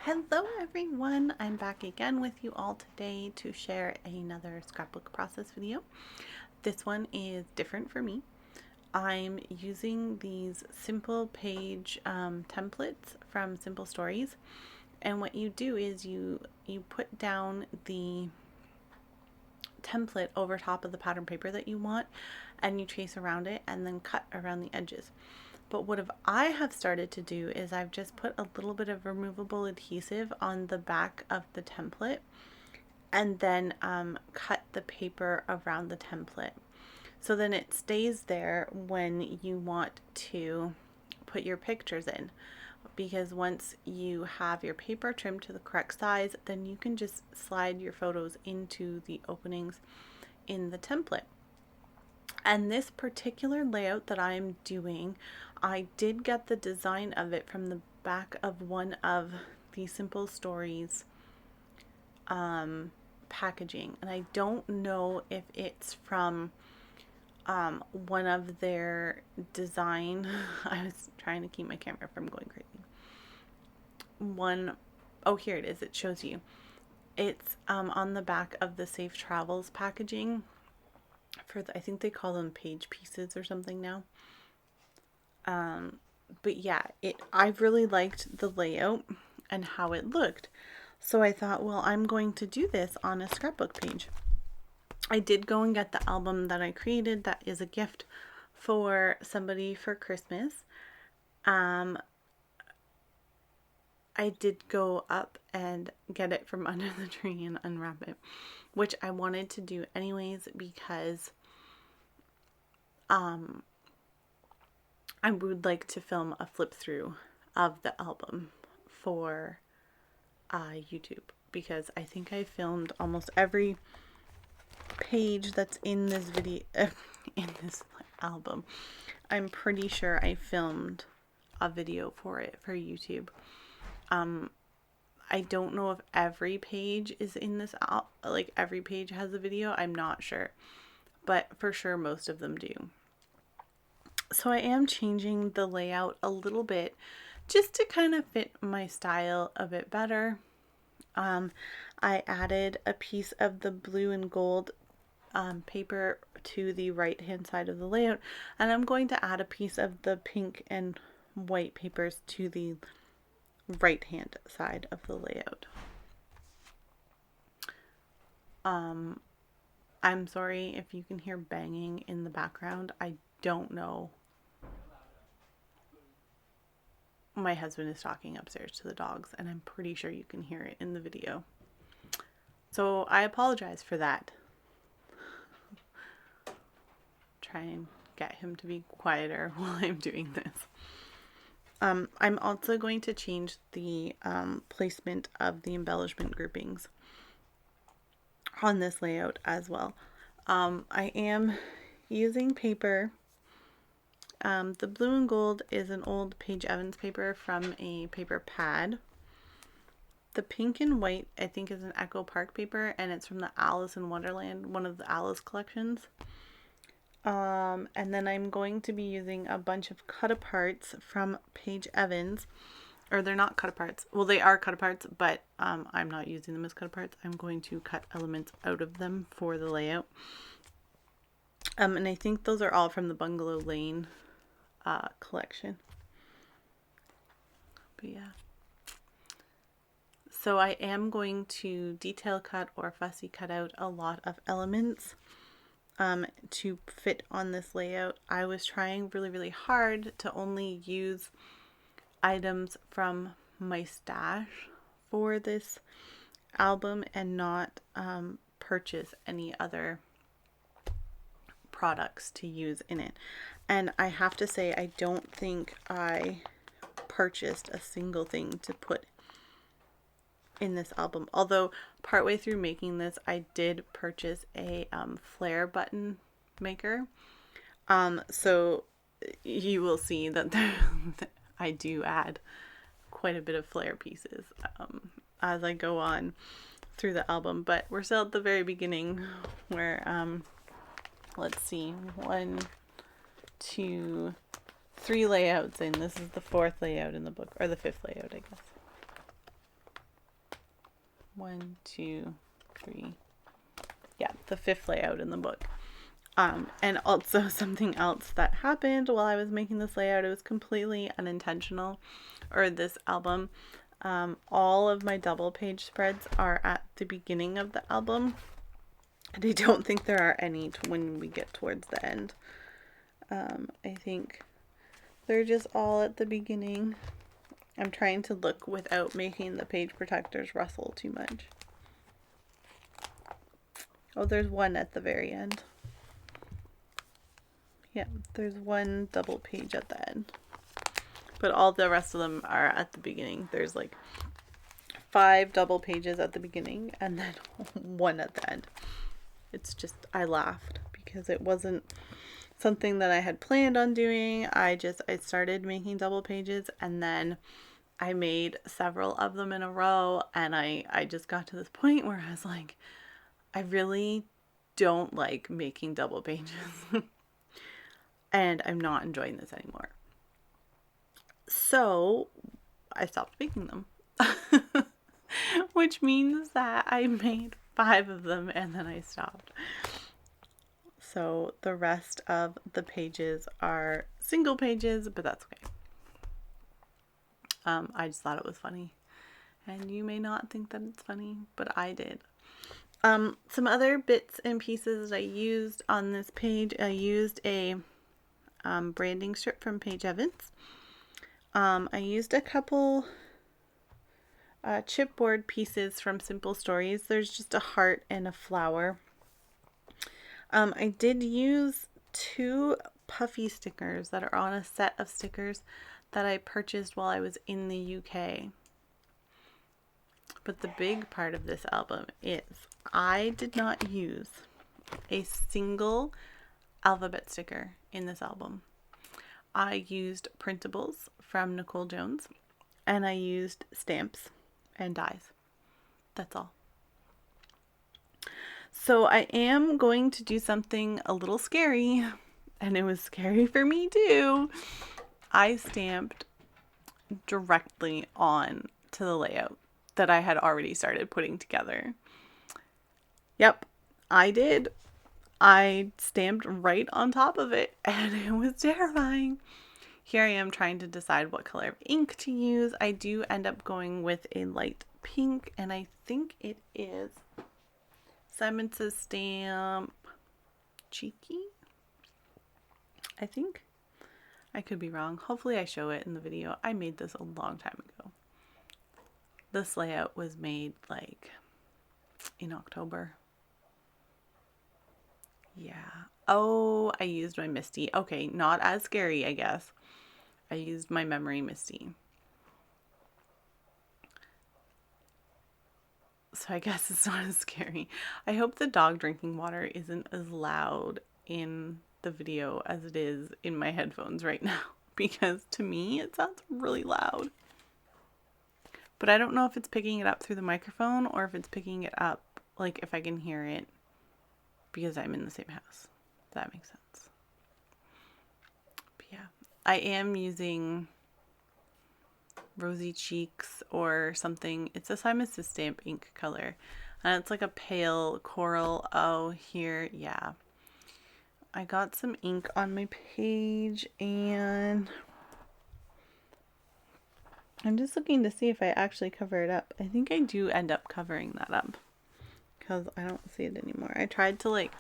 Hello everyone, I'm back again with you all today to share another scrapbook process video. This one is different for me. I'm using these simple page templates from Simple Stories, and what you do is you put down the template over top of the pattern paper that you want, and you trace around it and then cut around the edges. But what I have started to do is I've just put a little bit of removable adhesive on the back of the template and then cut the paper around the template. So then it stays there when you want to put your pictures in. Because once you have your paper trimmed to the correct size, then you can just slide your photos into the openings in the template. And this particular layout that I'm doing, I did get the design of it from the back of one of the Simple Stories packaging. And I don't know if it's from one of their design. I was trying to keep my camera from going crazy. Oh, here it is. It shows you. It's on the back of the Safe Travels packaging. I think they call them page pieces or something now. But yeah, I really liked the layout and how it looked. So I thought, well, I'm going to do this on a scrapbook page. I did go and get the album that I created that is a gift for somebody for Christmas. I did go up and get it from under the tree and unwrap it, which I wanted to do anyways because I would like to film a flip through of the album for YouTube, because I think I filmed almost every page that's in this video, in this album. I'm pretty sure I filmed a video for it for YouTube. I don't know if every page is in this, like every page has a video. I'm not sure, but for sure most of them do. So I am changing the layout a little bit just to kind of fit my style a bit better. I added a piece of the blue and gold paper to the right hand side of the layout, and I'm going to add a piece of the pink and white papers to the right hand side of the layout. I'm sorry if you can hear banging in the background. I don't know. My husband is talking upstairs to the dogs, and I'm pretty sure you can hear it in the video. So I apologize for that. Try and get him to be quieter while I'm doing this. I'm also going to change the placement of the embellishment groupings on this layout as well. I am using paper. The blue and gold is an old Paige Evans paper from a paper pad. The pink and white, I think, is an Echo Park paper, and it's from the Alice in Wonderland, one of the Alice collections. And then I'm going to be using a bunch of cut-aparts from Paige Evans. Or they're not cut-aparts. Well, they are cut-aparts, but I'm not using them as cut-aparts. I'm going to cut elements out of them for the layout. And I think those are all from the Bungalow Lane collection. But yeah. So I am going to detail cut or fussy cut out a lot of elements to fit on this layout. I was trying really, really hard to only use items from my stash for this album and not purchase any other products to use in it. And I have to say, I don't think I purchased a single thing to put in this album. Although partway through making this, I did purchase a flare button maker. So you will see that I do add quite a bit of flare pieces as I go on through the album. But we're still at the very beginning where let's see, 1, 2, 3 layouts in. This is the 4th layout in the book, or the 5th layout, I guess. 1, 2, 3. Yeah, the 5th layout in the book. And also something else that happened while I was making this layout, it was completely unintentional, or this album. All of my double page spreads are at the beginning of the album. And I don't think there are any when we get towards the end. I think they're just all at the beginning. I'm trying to look without making the page protectors rustle too much. Oh, there's one at the very end. Yeah, there's one double page at the end. But all the rest of them are at the beginning. There's like 5 double pages at the beginning and then one at the end. It's just, I laughed because it wasn't something that I had planned on doing. I started making double pages and then I made several of them in a row, and I just got to this point where I was like, I really don't like making double pages and I'm not enjoying this anymore. So I stopped making them, which means that I made 5 of them and then I stopped. So the rest of the pages are single pages, but that's okay. I just thought it was funny, and you may not think that it's funny, but I did. Some other bits and pieces that I used on this page, I used a branding strip from Paige Evans. I used a couple chipboard pieces from Simple Stories. There's just a heart and a flower. I did use 2 puffy stickers that are on a set of stickers that I purchased while I was in the UK. But the big part of this album is I did not use a single alphabet sticker in this album. I used printables from Nicole Jones, and I used stamps and dies. That's all. So I am going to do something a little scary, and it was scary for me too. I stamped directly on to the layout that I had already started putting together. Yep, I did. I stamped right on top of it, and it was terrifying. Here I am trying to decide what color of ink to use. I do end up going with a light pink, and I think it is Simon Says Stamp Cheeky, I think. I could be wrong. Hopefully I show it in the video. I made this a long time ago. This layout was made like in October. Yeah. Oh, I used my Misty. Okay, not as scary, I guess. I used my Memory Misty. So I guess it's not as scary. I hope the dog drinking water isn't as loud in the video as it is in my headphones right now, because to me it sounds really loud. But I don't know if it's picking it up through the microphone or if it's picking it up, like if I can hear it because I'm in the same house. If that makes sense. But yeah, I am using Rosy Cheeks or something. It's a Simon Says Stamp ink color, and it's like a pale coral. Oh, here, yeah. I got some ink on my page, and I'm just looking to see if I actually cover it up. I think I do end up covering that up because I don't see it anymore. I tried to like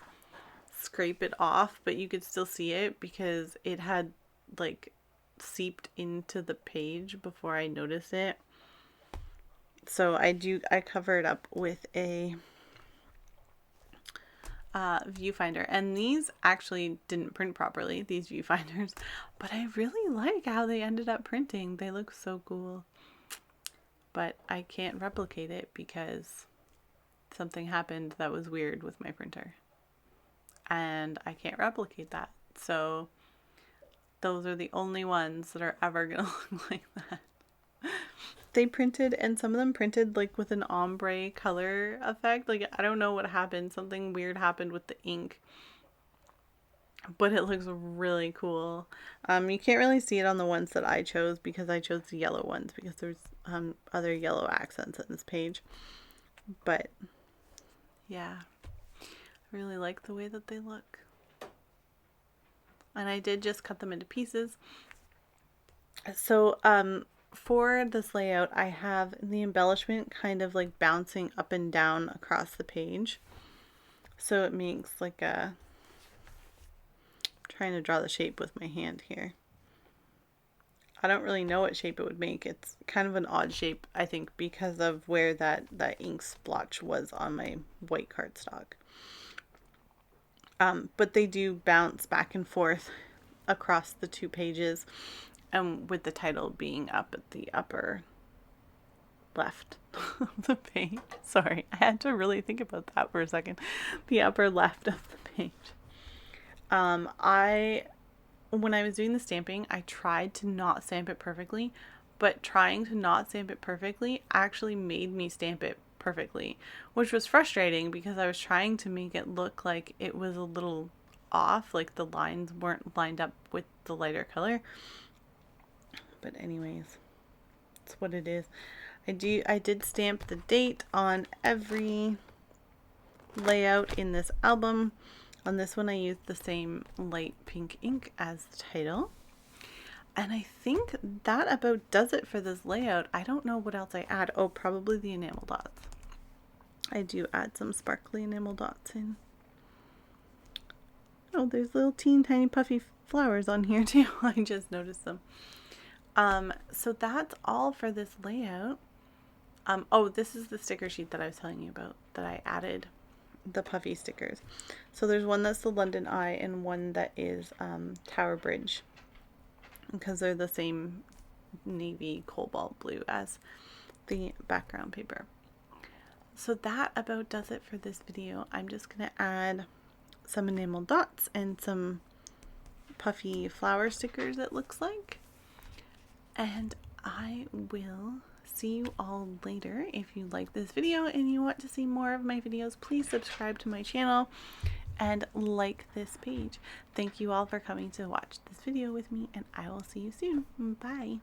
scrape it off, but you could still see it because it had like seeped into the page before I noticed it. So I cover it up with a viewfinder, and these actually didn't print properly, these viewfinders, but I really like how they ended up printing. They look so cool, but I can't replicate it because something happened that was weird with my printer, and I can't replicate that. So those are the only ones that are ever gonna look like that. They printed, and some of them printed like with an ombre color effect. Like, I don't know what happened. Something weird happened with the ink, but it looks really cool. You can't really see it on the ones that I chose because I chose the yellow ones because there's other yellow accents in this page. but yeah, I really like the way that they look. And I did just cut them into pieces. So for this layout, I have the embellishment kind of like bouncing up and down across the page. So it makes like a, I'm trying to draw the shape with my hand here. I don't really know what shape it would make. It's kind of an odd shape, I think, because of where that ink splotch was on my white cardstock. But they do bounce back and forth across the two pages, and with the title being up at the upper left of the page. Sorry, I had to really think about that for a second. The upper left of the page. When I was doing the stamping, I tried to not stamp it perfectly, but trying to not stamp it perfectly actually made me stamp it perfectly, which was frustrating because I was trying to make it look like it was a little off, like the lines weren't lined up with the lighter color. But anyways, it's what it is. I did stamp the date on every layout in this album. On this one I used the same light pink ink as the title. And I think that about does it for this layout. I don't know what else I add. Oh, probably the enamel dots. I do add some sparkly enamel dots in. Oh, there's little tiny puffy flowers on here too. I just noticed them. So that's all for this layout. Oh, this is the sticker sheet that I was telling you about, that I added the puffy stickers. So there's one that's the London Eye and one that is Tower Bridge, because they're the same navy cobalt blue as the background paper. So that about does it for this video. I'm just going to add some enamel dots and some puffy flower stickers, it looks like. And I will see you all later. If you like this video and you want to see more of my videos, please subscribe to my channel and like this page. Thank you all for coming to watch this video with me, and I will see you soon. Bye.